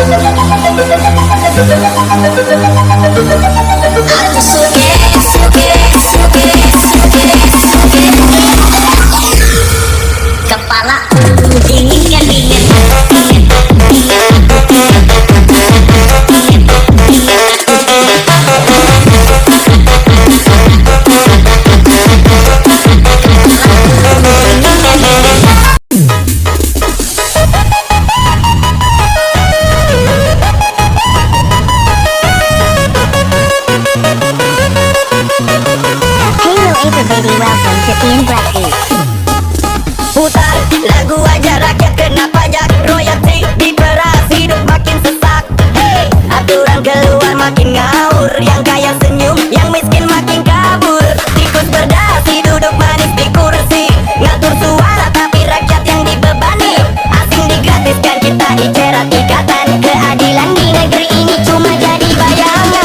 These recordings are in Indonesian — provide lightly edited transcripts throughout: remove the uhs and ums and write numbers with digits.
Aku suge kepala dingin kan dingin. Baby, welcome to Ian Blackbeat. Putar lagu aja rakyat kena pajak royalti, diperas hidup makin sesak. Hey, aturan keluar makin ngawur, yang kaya senyum, yang miskin makin kabur. Tikus berdasi duduk manis di kursi, ngatur suara tapi rakyat yang dibebani. Asing digratiskan, kita dicerat ikatan. Keadilan di negeri ini cuma jadi bayangan.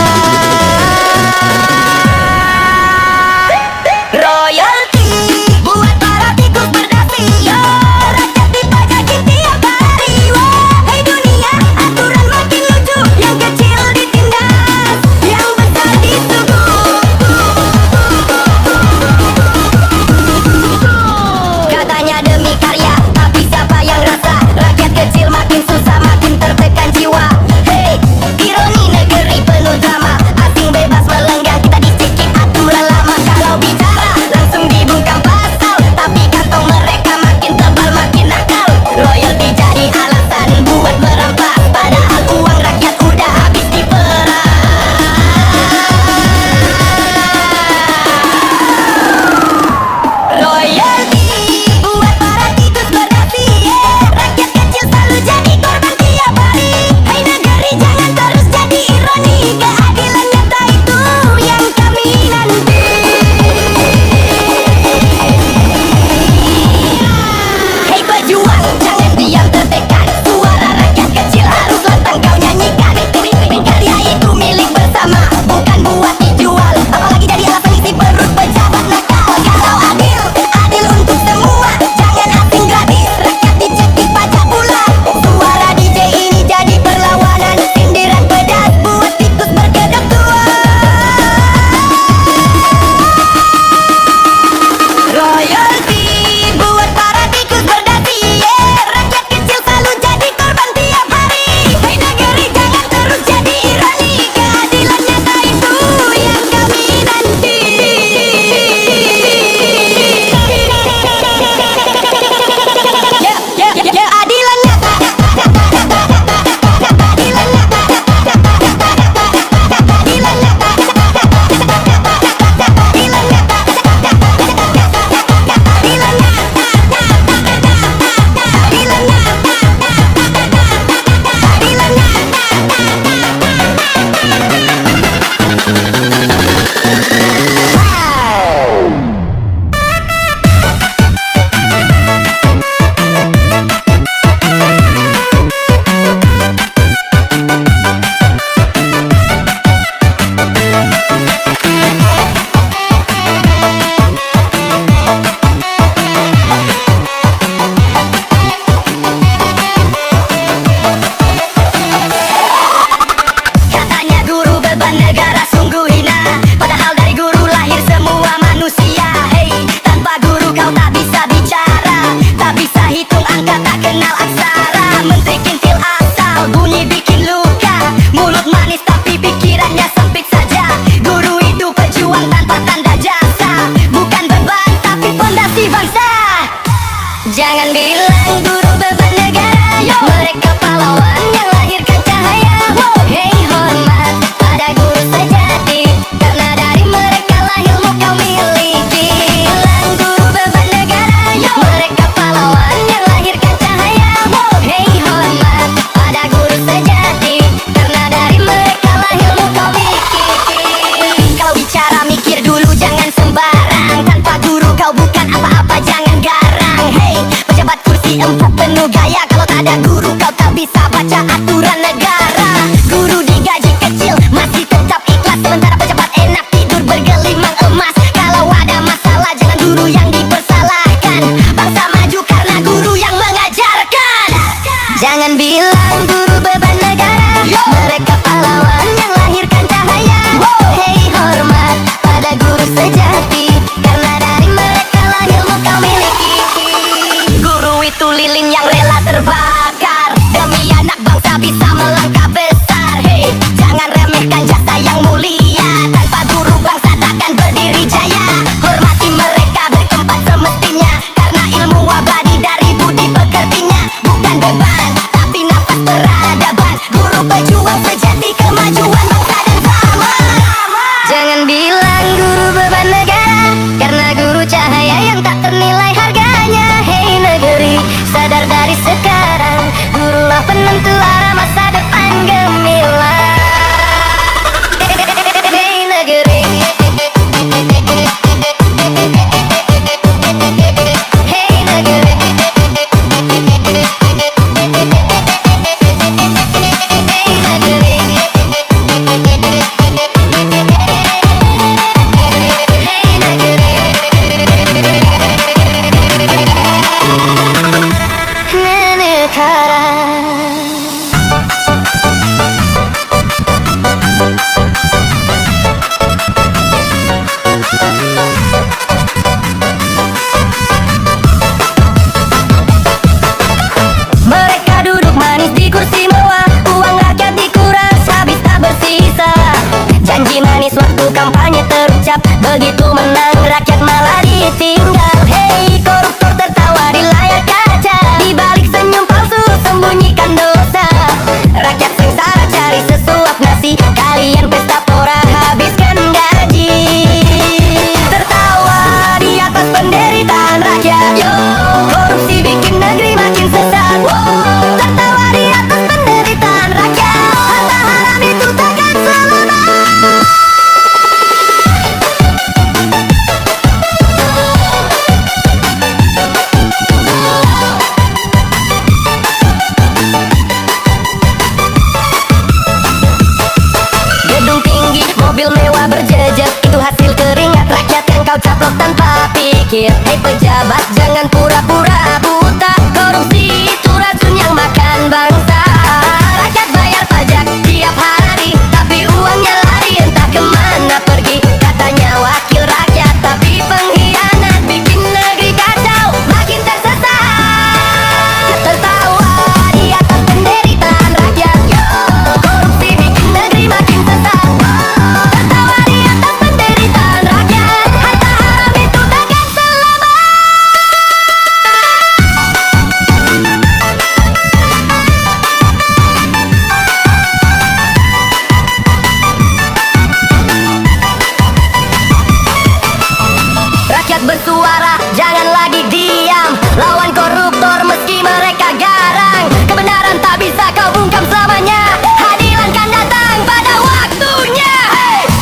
Royalti buat para tikus berdasi, yo. Rakyat dipajakin tiap hari, wah. Hey dunia, aturan makin lucu, yang kecil ditindas, yang besar disuguh. Katanya demi karya, tapi siapa yang rasa? Rakyat kecil makin susah, makin tertekan jiwa. Hey, ironi negeri penuh drama, asing bebas melenggang, kita dicicip aturan lama. Kalau bicara langsung dibungkam pasal, tapi kantong mereka makin tebal, makin nakal. Royalti jadi alasan buat merampas, padahal uang rakyat udah habis diperas. Royalti buat para tikus berdasi, yeah. Rakyat kecil selalu jadi korban tiap hari. Hai negeri, jangan terus jadi ironi, keadilan nyata itu yang kami nanti. Hei pejuang, jangan diam tertekan, suara rakyat kecil harus lantang kau nyanyikan. Karya itu milik bersama, bukan buat dijual, apalagi jadi alasan isi perut pejabat nakal. Kalau adil, adil untuk semua, jangan asing gratis, rakyat dicekik pajak pula. Suara DJ ini jadi perlawanan, sindiran pedas buat tikus berkedok tua. Royalti buat para tikus berdasi, yeah. Rakyat kecil selalu jadi korban tiap hari. Hai negeri, jangan terus jadi ironi, keadilan nyata itu yang kami nanti. Keadilan nyata, keadilan nyata, keadilan nyata, keadilan nyata. Katanya guru beban negara sungguh hina, padahal dari guru lahir semua manusia. Hey, tanpa guru kau tak bisa bicara, tak bisa hitung angka, tak kenal aksara. Menteri kintil asal, bunyi bikin luka, mulut manis tapi pikirannya sempit saja. Guru itu pejuang tanpa tanda jasa, bukan beban tapi fondasi bangsa. Jangan bilang guru beban negara, yo. Mereka pahlawan yang lahirkan cahaya. Wow. Hey, hormat pada guru sejati, karena dari mereka lah ilmu kau miliki. Bilang guru beban negara, yo. Mereka pahlawan yang lahirkan cahaya. Wow. Hey, hormat pada guru sejati, karena dari mereka lah ilmu kau miliki. Kalau bicara mikir dulu, jangan sembarang. Tanpa guru kau bukan apa-apa, jangan garang. Hey, pejabat kursi 4 penuh gaya, kalau tak ada guru kau tak bisa baca aturan negara. Guru digaji kecil masih tetap ikhlas, sementara pejabat enak tidur bergelimang emas. Kalau ada masalah jangan guru yang dipersalahkan, bangsa maju karena guru yang mengajarkan. Jangan bilang guru beban negara, penentu arah masa depan gemilang. Hei negeri, hei negeri, mereka duduk manis di kursi mewah, uang rakyat dikuras habis tak bersisa. Janji manis waktu kampanye terucap, begitu menang rakyat malah ditinggal. Hei koruptor tertawa di layar kaca, di balik senyum palsu sembunyikan dosa. Rakyat sengsara cari sesuap nasi, kalian pesta pora habiskan gaji. Tertawa di atas penderitaan rakyat, yo korupsi bikin negeri makin sesat. Tertawa di atas penderitaan rakyat, harta haram itu takkan selamat. Gedung tinggi, mobil mewah berjejer, itu hasil keringat rakyat yang kau caplok tanpa pikir. Hei pejabat, jangan pura-pura buta, korupsi itu racun yang makan bangsa. Rakyat bayar pajak tiap hari, tapi uangnya lari entah kemana pergi. Katanya wakil rakyat, tapi pengkhianat bikin negeri kacau, makin tersesat. Tertawa di atas penderitaan rakyat, yo korupsi bikin negeri makin sesat. Tertawa di atas penderitaan rakyat, harta haram itu takkan selamat. Rakyat bersuara, jangan lagi diam, lawan koruptor meski mereka garang. Kebenaran tak bisa kau bungkam selamanya, hadilan kan datang pada waktunya.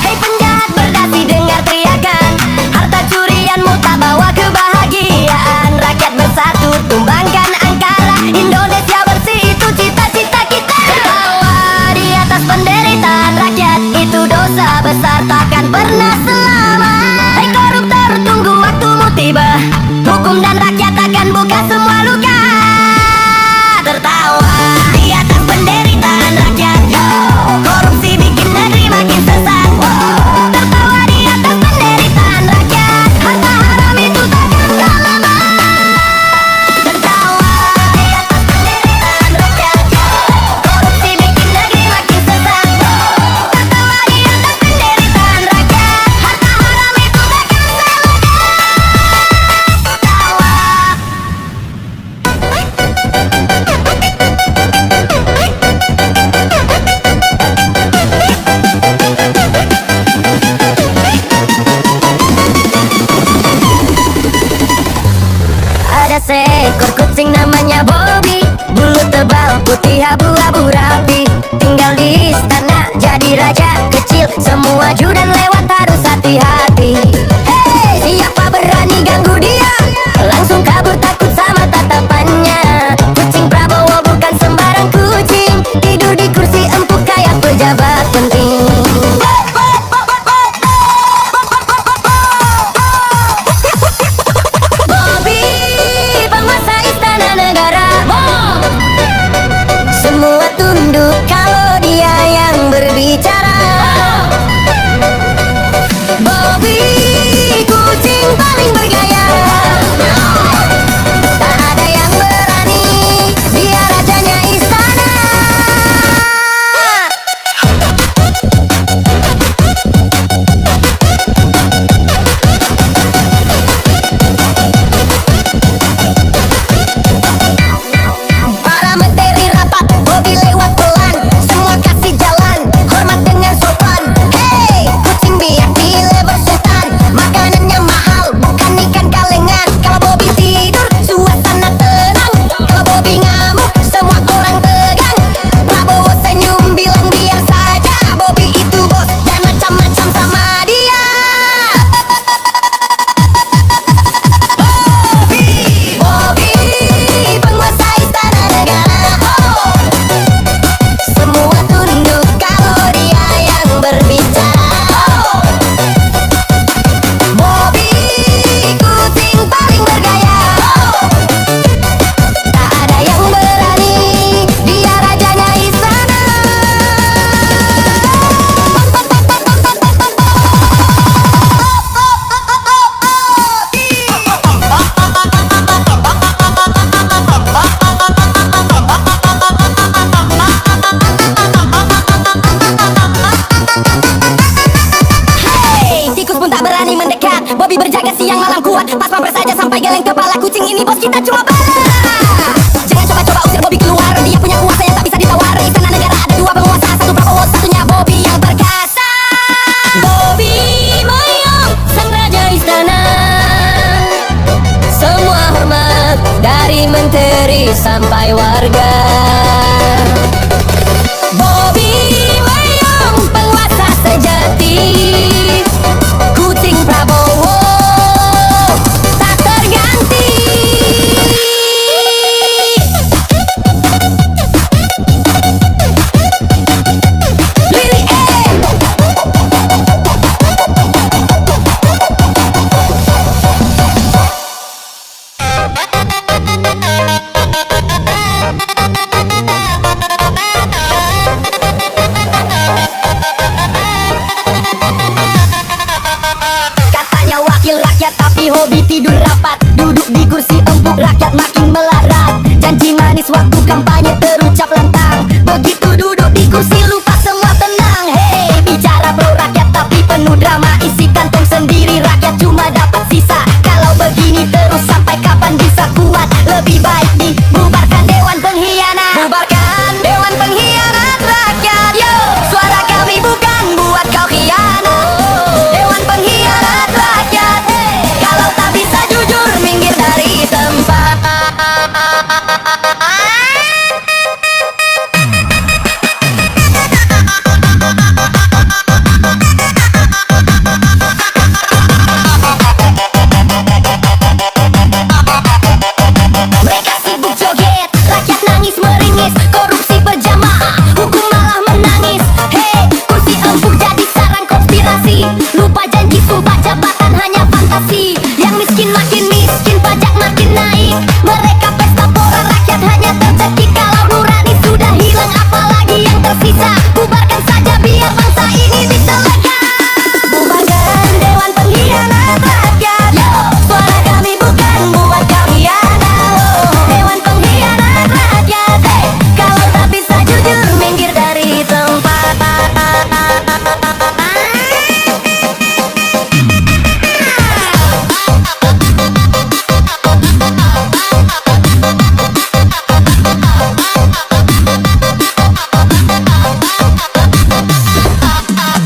Hei penjahat berdasi dengar teriakan, harta curianmu tak bawa kebahagiaan. Rakyat bersatu tumbangkan Ankara, Indonesia bersih itu cita-cita kita. Tertawa di atas penderitaan rakyat, itu dosa besar takkan pernah selamat. Hei koruptor, tunggu waktumu tiba, hukum dan rakyat akan buka semua luka. Tertawa di atas penderitaan rakyat, yo korupsi bikin negeri makin sesat. Tertawa di atas penderitaan rakyat, harta haram itu takkan selamat. Tertawa di atas penderitaan rakyat, yo korupsi bikin negeri makin sesat. Tertawa di atas penderitaan rakyat, harta haram itu takkan selamat. Tertawa. Ada seekor kucing namanya Bobby, bulu tebal putih abu-abu rapi, tinggal di istana jadi raja kecil, semua ajudan lewat harus hati-hati. Hei siapa berani ganggu dia, langsung kabur takut sama tatapannya. Kucing Prabowo bukan sembarang kucing, tidur di kursi empuk kayak pejabat penting. Bobby, penguasa istana negara, semua tunduk kalau dia yang berbicara. Bobby, kucing paling bergaya, tak ada yang berani, dia rajanya istana. Para menteri rapat, Bobby lewat pelan, semua kasih jalan, hormat dengan tapi berjaga siang malam kuat. Pas pampres saja sampai geleng kepala. Kucing ini bos kita cuma bala. Jangan coba-coba usir Bobby keluar. Dia punya kuasa yang tak bisa ditawar. Istana negara ada dua penguasa, satu Prabowo, satunya Bobby yang perkasa. Bobby Moyong, sang raja istana. Semua hormat dari menteri sampai warga. Bobby Moyong, penguasa sejati. Kucing Prabowo tak terganti. Lili katanya wakil rakyat tapi hobi tidur rapat. Duduk di kursi empuk rakyat makin melarat. Janji manis waktu kampanye terucap lantang. Begitu duduk di kursi lupa semua tenang. Hei, bicara pro rakyat tapi penuh drama. Isi kantong sendiri rakyat cuma dapat sisa. Kalau begini terus sampai kapan bisa kuat? Lebih baik dibubarkan dewan pengkhianat. Bubarkan dewan pengkhianat rakyat. Yo, suara kami bukan buat kau khianat. Dewan pengkhianat rakyat. Hey, kalau tak bisa jujur minggir dari tempat. Mereka sibuk joget, rakyat nangis meringis. Korupsi berjamaah, hukum malah menangis. Hei, kursi empuk jadi sarang konspirasi. Lupa janji sumpah jabatan hanya fantasi. Yang miskin makin miskin, pajak makin naik. Mereka pesta pora, rakyat hanya tercekik. Kalau nurani sudah hilang, apalagi yang tersisa? Bubarkan saja biar bangsa ini bisa lega. Bubarkan dewan pengkhianat rakyat. Yo, suara kami bukan buat kau khianat. Dewan pengkhianat rakyat. Hey, kalau tak bisa jujur minggir dari tempat.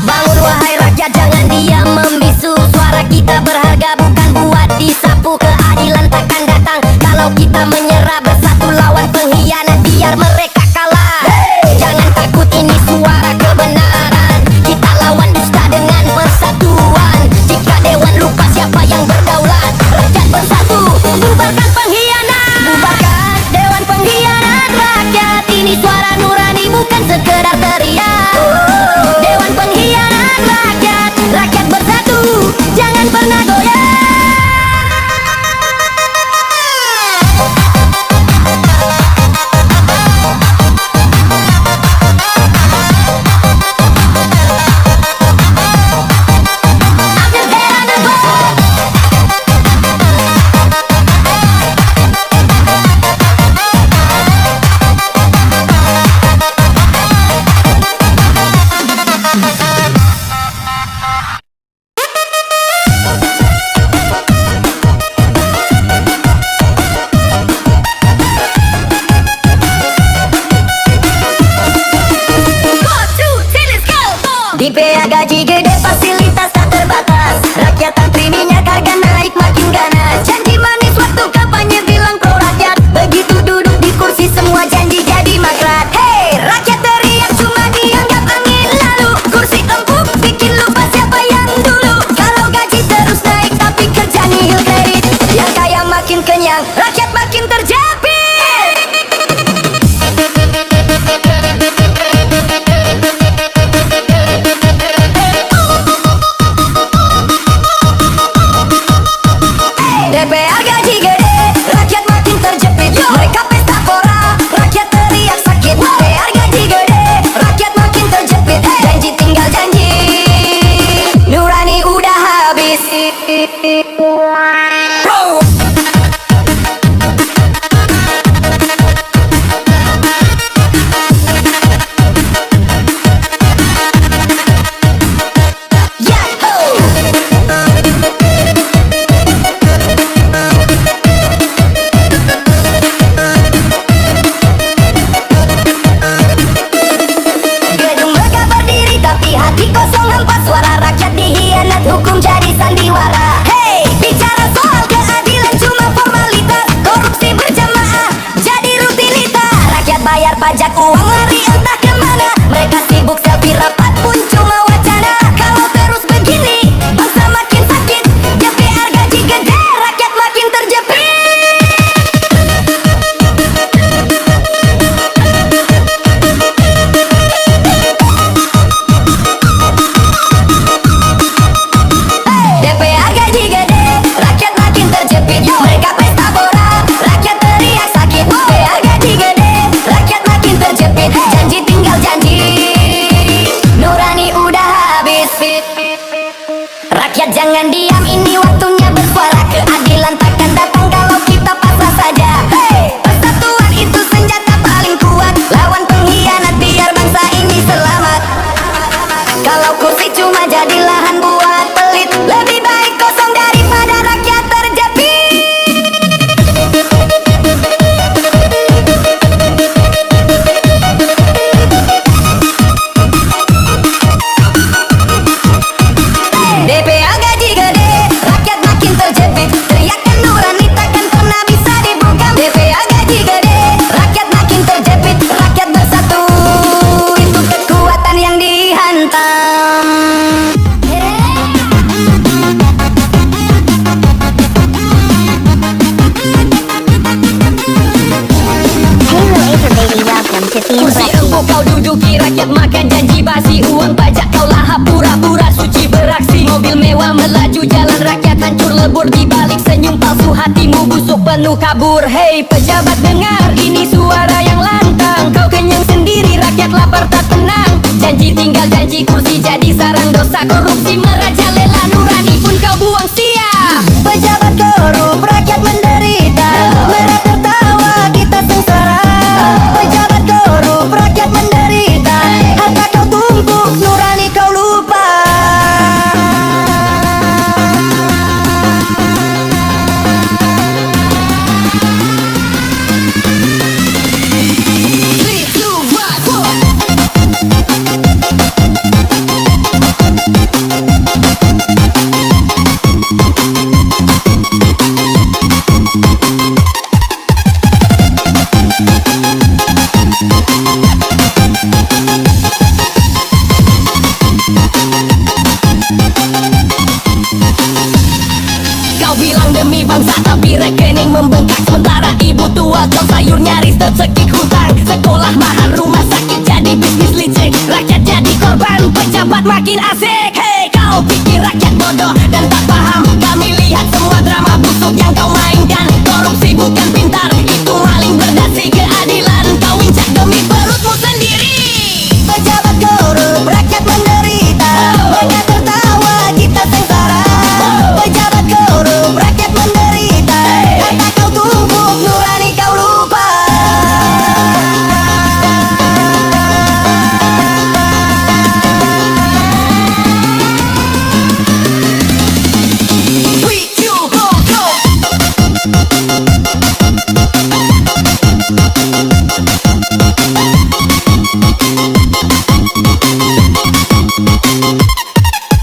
Bangun wahai rakyat, jangan diam membisu. Suara kita berharga bukan buat disapu. Keadilan takkan datang kalau kita menyerah. Bersatu lawan pengkhianat biar mereka kalah. Jangan takut, ini suara kebenaran. Kita lawan dusta dengan persatuan. Jika dewan lupa siapa yang berdaulat, rakyat bersatu, bubarkan pengkhianat. Bubarkan dewan pengkhianat rakyat. Ini suara nurani bukan sekedar teriak. Dewan pengkhianat rakyat. Rakyat bersatu, jangan pernah goyah. Ambil heran dan gol. Di PA gaji gede, fasilitas tak terbatas. Rakyat antri minyak harga naik makin ganas. Janji manis waktu kampanye bilang pro rakyat. Begitu duduk di kursi semua janji jadi mangkrak. Hei, rakyat teriak cuma dianggap angin lalu. Kursi empuk bikin lupa siapa yang dulu. Kalau gaji terus naik tapi kerja nihil kredit. Yang kaya makin kenyang, rakyat makin terjepit. Janji tinggal janji, nurani udah habis. Rakyat jangan diam, ini waktunya bersuara. Keadilan takkan datang kalau kita pasrah saja. Hey, persatuan itu senjata paling kuat. Lawan pengkhianat biar bangsa ini selamat. Kalau kursi cuma jadi lahan buat pelit, lebih baik kosong daripada rakyat terjepit. DPA gaji gede, rakyat makin terjepit. Teriakan nurani takkan pernah bisa dibungkam. DPA gaji gede, rakyat makin terjepit. Rakyat bersatu, itu kekuatan yang dihantam. Halo Acer Baby, welcome to Team Kursi Black empuk kau duduki, rakyat makan janji basi. Uang pajak kau lahap, pura-pura suci beraksi. Mobil mewah melaju, jalan rakyat hancur lebur. Di balik senyum palsu hatimu busuk penuh kabur. Hei pejabat dengar, ini suara yang lantang. Kau kenyang sendiri, rakyat lapar tak tenang. Janji tinggal janji, kursi jadi sarang dosa. Korupsi merajalela, nurani pun kau buang sia. Pejabat korup, rakyat menderita. Mereka tertawa, kita sengsara. Pejabat korup, rakyat menderita. Harta kau tumpuk, nurani kau lupa. Three, two, one, go. Kau bilang demi bangsa tapi rekening membengkak. Sementara ibu tua jual sayur nyaris tercekik hutang. Sekolah mahal, rumah sakit jadi bisnis licik. Rakyat jadi korban, pejabat makin asik. Hei kau pikir rakyat bodoh dan tak paham. Kami lihat semua drama busuk yang kau mainkan. Korupsi bukan pintar, itu maling berdasi. Keadilan kau injak demi perutmu sendiri. Pejabat korup, rakyat menderita. Mereka tertawa, kita sengsara. Pejabat korup, rakyat menderita. Harta kau tumpuk, nurani kau lupa. We, you, go, go.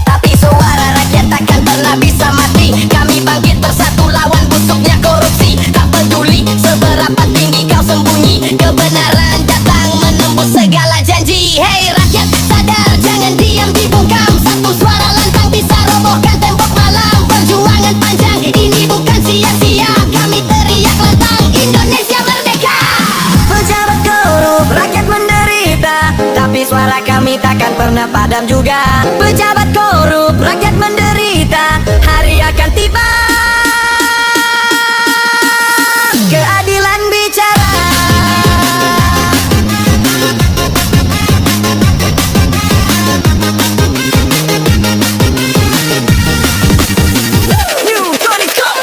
Tapi suara rakyat takkan pernah bisa mati. Kami bangkit bersatu lawan busuknya korupsi. Tak peduli seberapa tinggi kau sembunyi, kebenaran datang menembus segala janji. Hei rakyat sadar, jangan diam dibungkam. Satu suara lantang bisa robohkan tembok malam. Perjuangan panjang ini bukan sia-sia. Kami teriak lantang, Indonesia merdeka. Pejabat korup, rakyat menderita. Tapi suara kami takkan pernah padam juga. Pejabat korup, rakyat menderita. Hari akan tiba, keadilan bicara. New Tony Scott.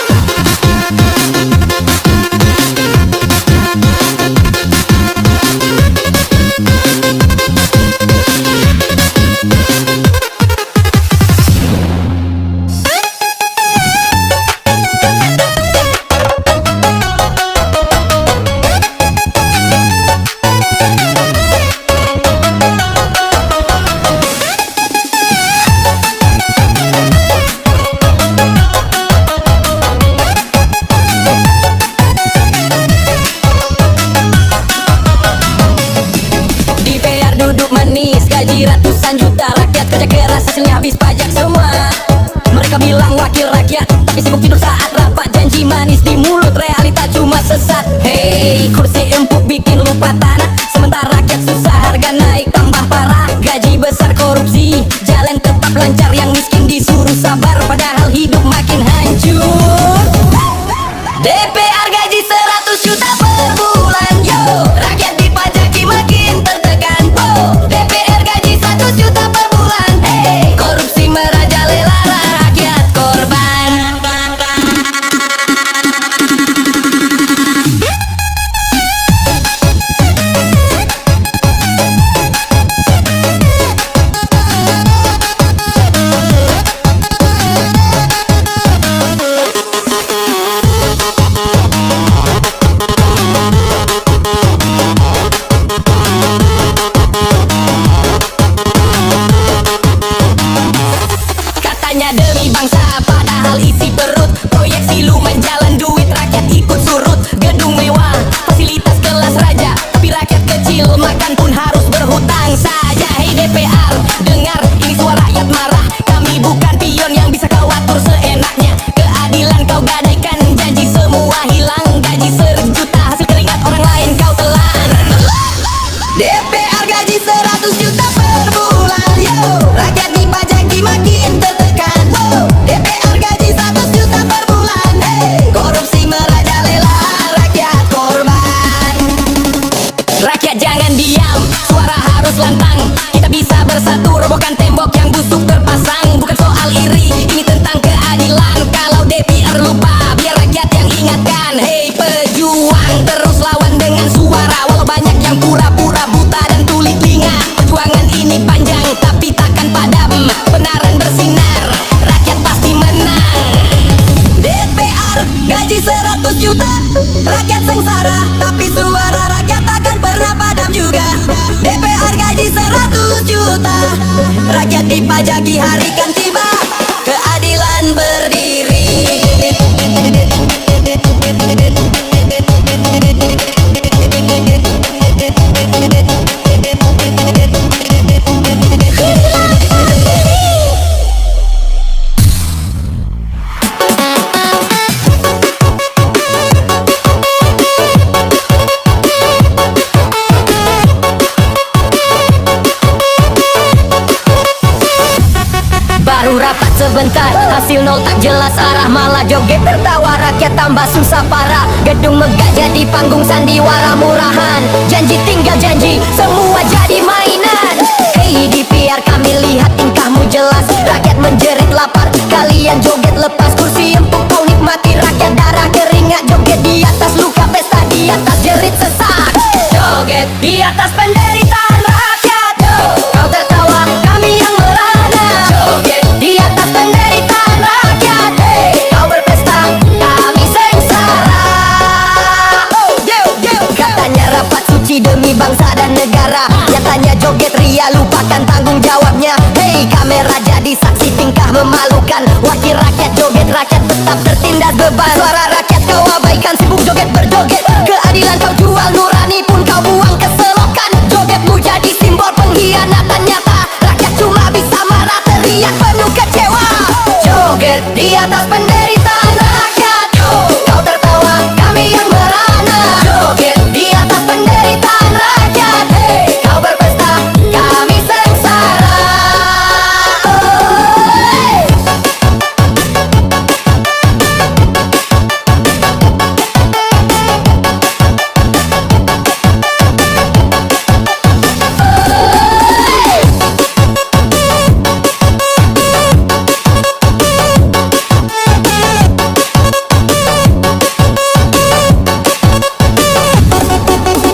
DPR duduk manis, gaji ratusan juta. Rakyat kerja keras, hasilnya habis pajak semua. Mereka bilang wakil rakyat, tapi sibuk tidur saat rapat. Janji manis di mulut, realita cuma sesat. Hei, kursi empuk bikin lupa tanah. Sementara rakyat susah, harga naik tambah parah. Gaji besar korupsi, jalan tetap lancar. Yang miskin disuruh sabar, padahal hidup makin hancur. DPR gaji 100 juta per bulan, yo. Rakyat dipajaki makin tertekan. gaji 100 juta per bulan. Yo, rakyat dipajaki makin tertekan. Wow, DPR gaji 100 juta per bulan. Hey, korupsi merajalela, rakyat korban. Rakyat jangan diam, suara harus lantang. Kita bisa bersatu, robohkan tembok yang busuk terpasang. Bukan soal iri, ini tentang keadilan. Kalau DPR lupa, biar rakyat yang ingatkan. Hei pejuang, terus lawan dengan suara. Walau banyak yang pura-pura buta dan tuli telinga. Perjuangan ini panjang, tapi takkan padam. Kebenaran bersinar, rakyat pasti menang. DPR gaji 100 juta, rakyat sengsara, tapi suara rakyat takkan pernah padam juga. DPR gaji 100 juta, rakyat dipajaki, hari kan tiba, keadilan berdiri. Baru rapat sebentar, hasil nol tak jelas arah. Malah joget tertawa, rakyat tambah susah parah. Gedung megah jadi panggung sandiwara murahan. Janji tinggal janji, semua jadi mainan. Hey DPR, kami lihat tingkahmu jelas. Rakyat menjerit lapar, kalian joget lepas. Kursi empuk kau nikmati, rakyat darah keringat. Joget di atas luka, pesta di atas jerit sesak. Joget di atas penderitaan rakyat. Kau tertawa, kami yang merana. Joget di atas penderitaan rakyat. Hey, kau berpesta, kami sengsara. Katanya rapat suci demi bangsa dan negara. Nyatanya joget ria, lupakan tanggung jawabnya. Hey, kamera jadi saksi tingkah memalukan. Wakil rakyat joget, rakyat tetap tertindas beban. Suara rakyat kau abaikan, sibuk joget berjoget. Keadilan kau jual, nurani pun kau buang ke selokan. Jogetmu jadi simbol pengkhianatan nyata. Rakyat cuma bisa marah, teriak penuh kecewa. Joget di atas penderitaan rakyat. Kau tertawa, kami yang merana. Joget di atas penderitaan rakyat. Hey, kau berpesta, kami sengsara.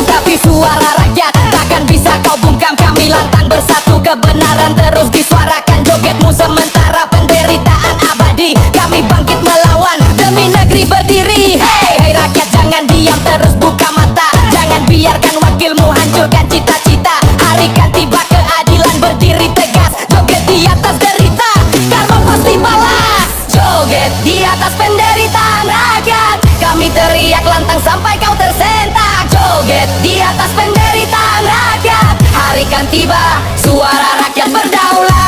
Tapi suara rakyat takkan bisa kau bungkam. Kami lantang bersatu, kebenaran terus disuarakan. Jogetmu sementara, penderitaan abadi. Kami bangkit melawan, demi negeri berdiri. Hey, hey rakyat jangan diam, terus buka mata. Jangan biarkan wakilmu hancurkan cita-cita. Hari kan tiba, keadilan berdiri tegas. Joget di atas derita, karma pasti balas. Joget di atas penderitaan rakyat. Kami teriak lantang sampai kau tersentak. Joget di atas penderitaan rakyat. Hari kan tiba, suara rakyat berdaulat.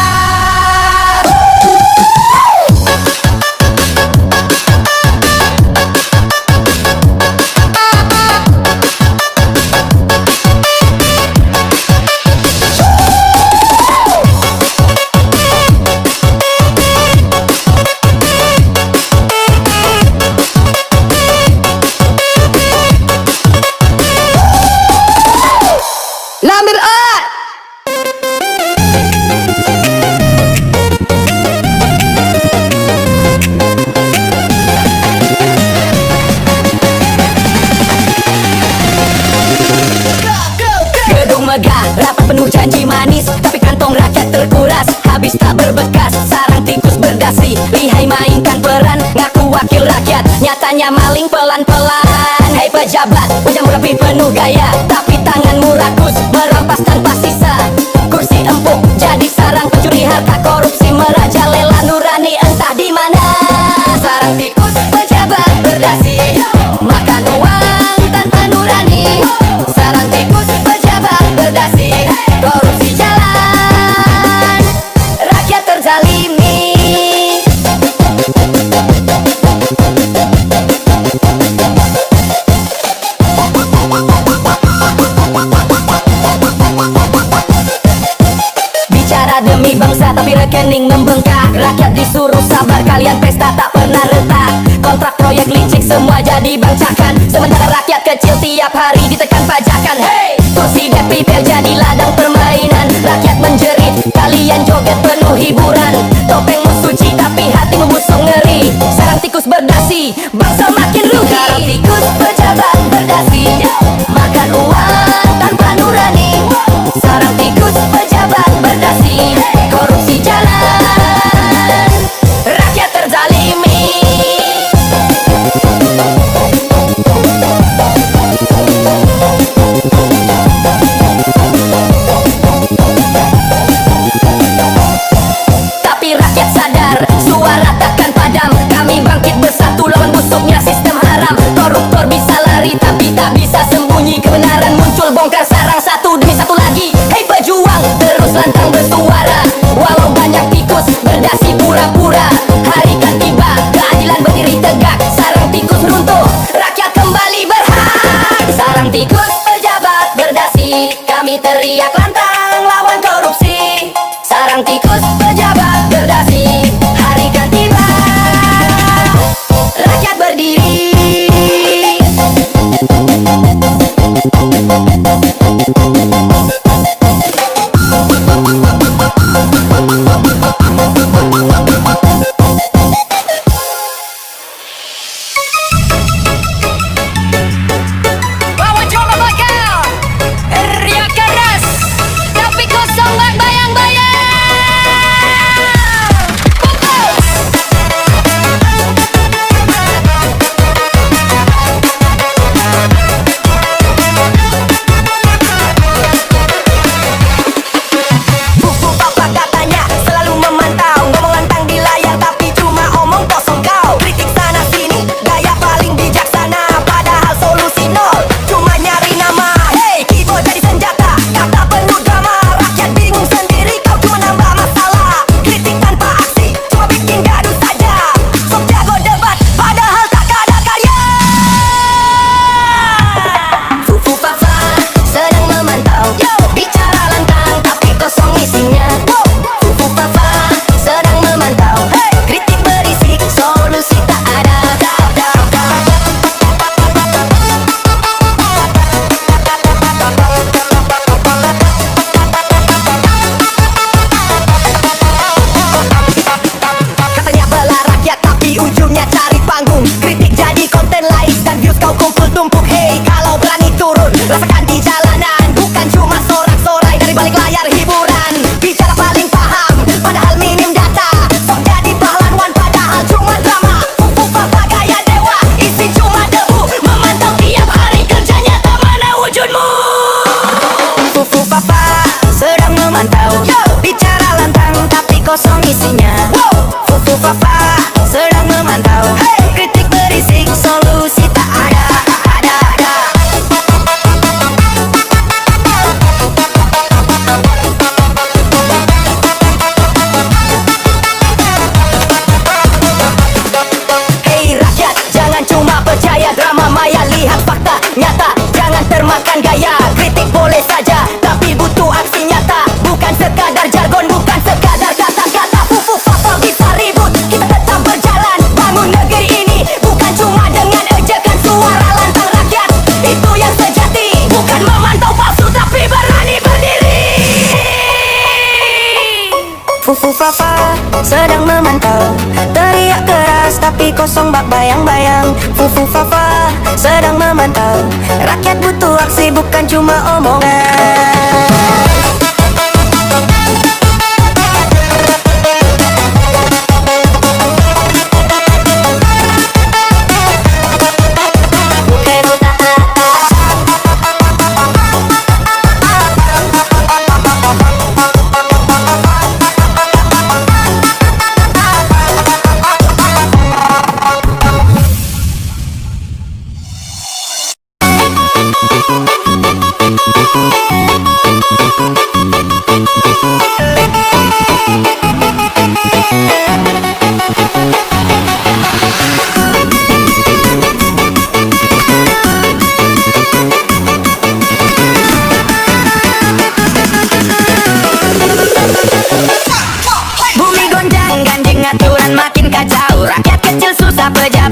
Lamir A. Gedung megah, rapat penuh janji manis, tapi kantong rakyat terkuras, habis tak berbekas. Sarang tikus berdasi, lihai mainkan peran, ngaku wakil rakyat, nyatanya maling pelan-pelan. Hai pejabat, wajahmu rapi penuh gaya, tapi tanganmu rakus, merampas tanpa sisa. Kursi empuk jadi sarang pencuri harta, korupsi merajalela, nurani entah di mana. Sarang tikus pejabat berdasi, makan uang tanpa nurani. Sarang tikus pejabat berdasi, korupsi jalan, rakyat terzalimi. rekening membengkak. Rakyat disuruh sabar, kalian pesta tak pernah retak. Kontrak proyek licik semua jadi bangcakan. Sementara rakyat kecil tiap hari ditekan pajakan. Hey, kursi DPP jadi ladang permainan. Rakyat menjerit, kalian joget penuh hiburan. Topeng suci tapi hati membusuk ngeri. Sarang tikus berdasi, bangsa makin rugi. Sarang tikus pejabat berdasi, makan uang tanpa nurani. Sarang tikus pejabat berdasi, korupsi jalan, rakyat terzalimi. Tapi rakyat sadar, suara takkan padam. Kami bangkit bersatu lawan busuknya sistem haram. Koruptor bisa lari tapi tak bisa sembunyi. Kebenaran muncul bongkar sarang satu demi satu lagi. Hei pejuang, terus lantang bersuara. Walau banyak tikus berdasi pura-pura. Hari kan tiba, keadilan berdiri tegak. Sarang tikus runtuh, rakyat kembali berhak. Sarang tikus pejabat berdasi, kami teriak lantang lawan korupsi. Sarang tikus pejabat berdasi, hari kan tiba, rakyat berdiri. Bawa coba bakal riak keras, tapi kosong gak bayang-bayang. Fokus. Buku papa katanya selalu memantau, ngomong lantang di layar tapi cuma omong kosong kau. Kritik sana sini, gaya paling bijaksana, padahal solusi nol, cuma nyari nama. Hey, keyboard jadi senjata, kata penuh drama. Rakyat bingung sendiri, kau cuma nambah masalah. Kritik tanpa aksi, cuma bikin gaduh saja. Sok jago debat, padahal tak ada karya. Fufu Fafa sedang memantau, bicara lantang tapi kosong isinya. Fufu Fafa sedang memantau, kritik berisik, solusi tak ada. Katanya bela rakyat tapi ujungnya cari panggung. Kritik jadi konten likes dan views kau kumpul tumpuk. Hey, kalau berani turun, rasakan di jalanan. Bukan cuma sorak-sorai dari balik layar hiburan. Bicara paling paham, padahal minim data. Sok jadi pahlawan padahal cuma drama. Fufu Fafa gaya dewa, isi cuma debu. Memantau tiap hari kerjanya tak mana wujudmu. Fufu Fafa sedang memantau, bicara lantang tapi kosong isinya. Fufu Fafa sedang memantau, kritik berisik, solusi tak ada. Hei rakyat, jangan cuma percaya drama maya, lihat fakta nyata, jangan termakan gaya. Kritik boleh saja, tapi butuh aksi nyata. Bukan sekadar jargon, bukan sekadar kata-kata. Fufu Fafa bisa ribut, kita tetap berjalan. Bangun negeri ini, bukan cuma dengan ejekan suara lantang rakyat. Itu yang sejati, bukan memantau palsu, tapi berani berdiri. Fufu Fafa sedang memantau, teriak keras tapi kosong bak bayang-bayang. Fufu Fafa sedang memantau, rakyat butuh aksi bukan cuma omongan.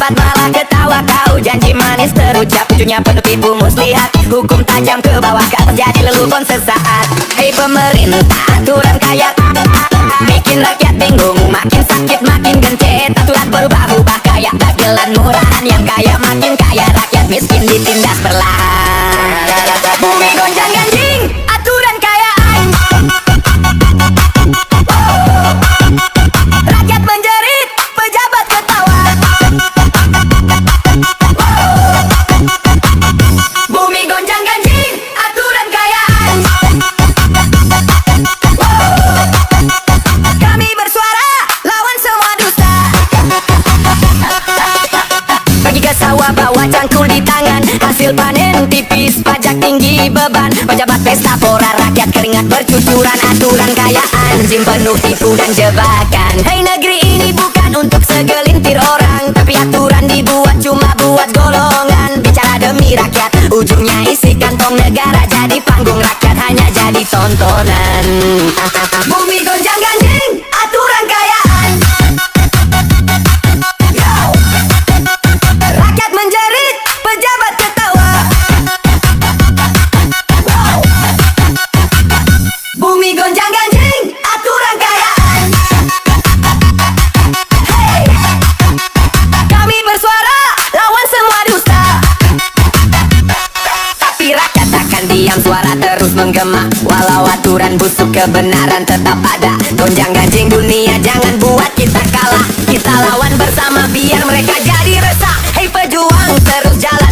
pejabat malah ketawa. Kau janji manis terucap, ujungnya penuh tipu muslihat. Hukum tajam ke bawah, gak terjadi lelucon sesaat. Hei pemerintah, aturan kayak bikin rakyat bingung, makin sakit makin gencet. Aturan berubah-ubah kayak dagelan murahan. Yang kaya makin kaya, rakyat miskin ditindas perlahan. Bumi gonjang ganjing, aturan kayaan. Rakyat menjerit, pejabat ketawa. Bumi gonjang ganjing, aturan kayaan. Kami bersuara lawan semua dusta. Pergi ke sawah bawa cangkul di tangan, hasil panen tipis, pajak tinggi beban. Pejabat pesta pora, rakyat keringat bercucuran. Aturan kayaan, rezim penuh tipu dan jebakan. Hei negeri ini bukan untuk segelintir orang, tapi aturan dibuat cuma buat golongan. Bicara demi rakyat, ujungnya isi kantong negara. Jadi panggung rakyat hanya jadi tontonan. Bumi gonjang ganjing, aturan kayaan. Rakyat menjerit, pejabat ketawa. Bumi gonjang ganjing, aturan kayaan. Hey, kami bersuara lawan semua dusta. Tapi rakyat takkan diam, suara terus menggema. Walau aturan busuk, kebenaran tetap ada. Gonjang ganjing dunia, jangan buat kita kalah. Kita lawan bersama biar mereka jadi resah. Hei pejuang, terus jalan